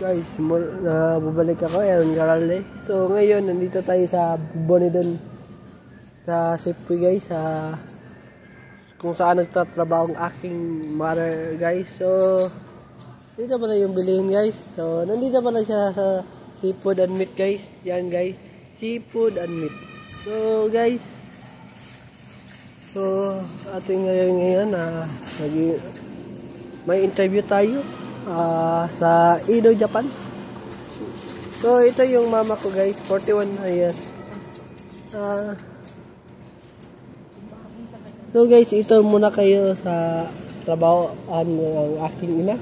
Guys, bubalik ako, Aaron Garale. So ngayon, nandito tayo sa Bonidon, sa Sipwi guys, kung saan nagtatrabaho ang aking mother guys. So, dito pala yung bilihin guys. So, nandito pala siya sa Seafood and Meat guys. Yan guys, Seafood and Meat. So guys, ating ngayon, may interview tayo sa Edo, Japan. So ito yung mama ko guys, 41 years. So guys, ito muna kayo sa trabahoan ng aking ina.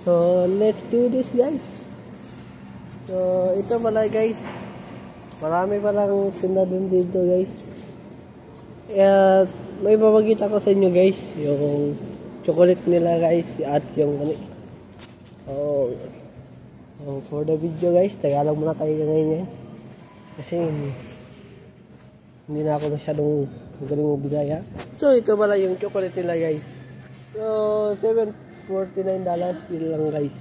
So let's do this guys. So ito pala guys, marami palang tinda din dito guys. May babagita ko sa inyo guys, yung chocolate nila guys at yung for the video guys, Tagalog muna tayo ngayon kasi hindi na ako masyadong magaling magbigaya. So ito pala yung chocolate nila guys. So $7.49 lang guys.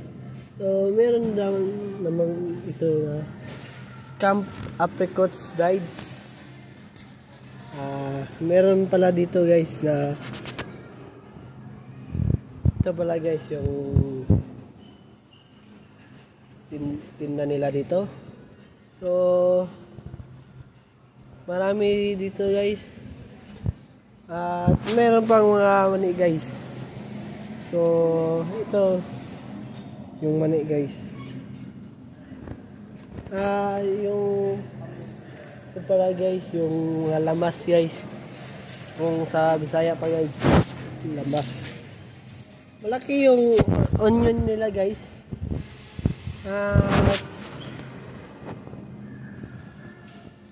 So meron naman ito na Camp Apricots Dried. Meron pala dito guys na ito pala guys yung tinda nila dito. So marami dito guys. Meron pang mga mani guys. So ito yung mani guys. Yung ito pala guys yung lamas guys. Kung sa Bisaya pa guys, lamas. Malaki yung onion nila guys.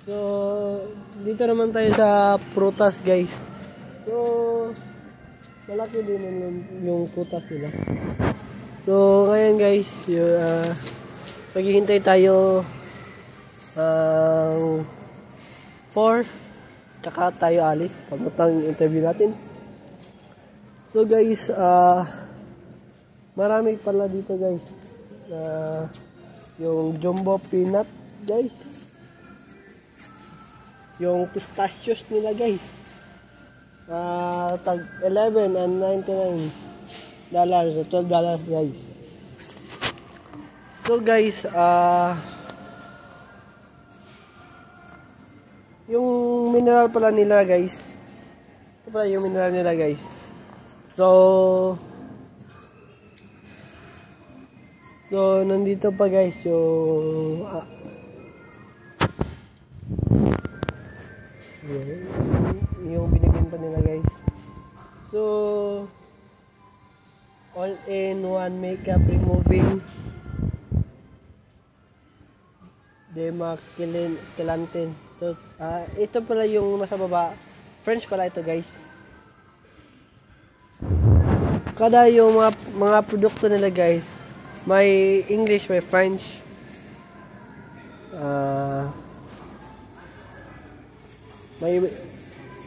So dito naman tayo sa prutas guys. So malaki din yung prutas nila. So ngayon guys, maghihintay tayo 4 tsaka tayo alis pagkatapos interview natin. So guys, marami pala dito guys. Yung jumbo peanut guys, yung pistachios nila guys, tag $11 and $99 $12 guys. So guys, yung mineral pala nila guys, ito pala yung mineral nila guys. So nandito pa guys yung binibenta nila guys. So all-in-one makeup removing demaquillantin. So ito pala yung nasa baba, French pala ito guys. Kada yung mga produkto nila guys, may English, may French,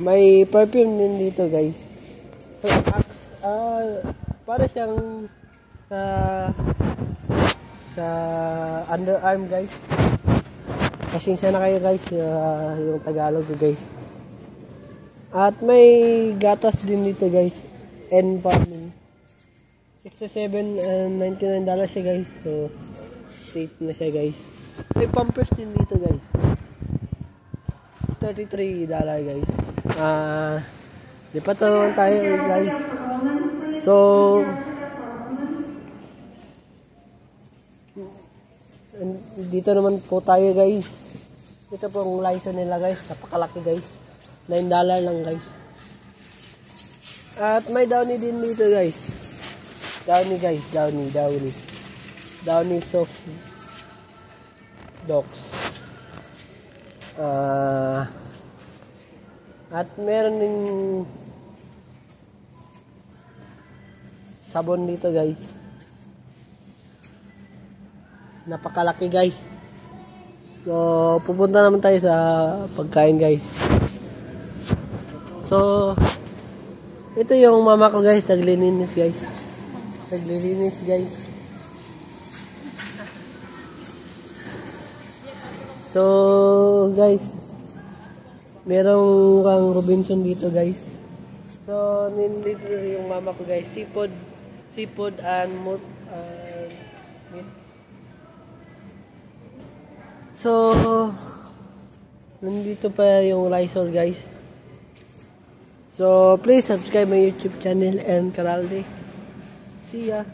may perfume din dito guys. Para siyang sa underarm guys. Pasensya na kayo guys, yung Tagalog guys. At may gatas din dito guys, N-Farming. $67.99 siya guys. So safe na siya guys. May pampers din dito guys, $33 guys. Lipat naman tayo guys. So dito naman po tayo guys. Ito po ang Lysol nila guys, napakalaki guys, $9 lang guys. At may Downy din dito guys. Downy guys, Downy soft dogs. At meron din sabon dito guys, napakalaki guys. So pupunta naman tayo sa pagkain guys. So ito yung mama ko guys, naglilinis guys. So, guys, merong kang Robinson dito, guys. So, nandito yung mama ko, guys. Seafood and meat. So, nandito pa yung Lysol, guys. So, please subscribe my YouTube channel and Karalde. See ya!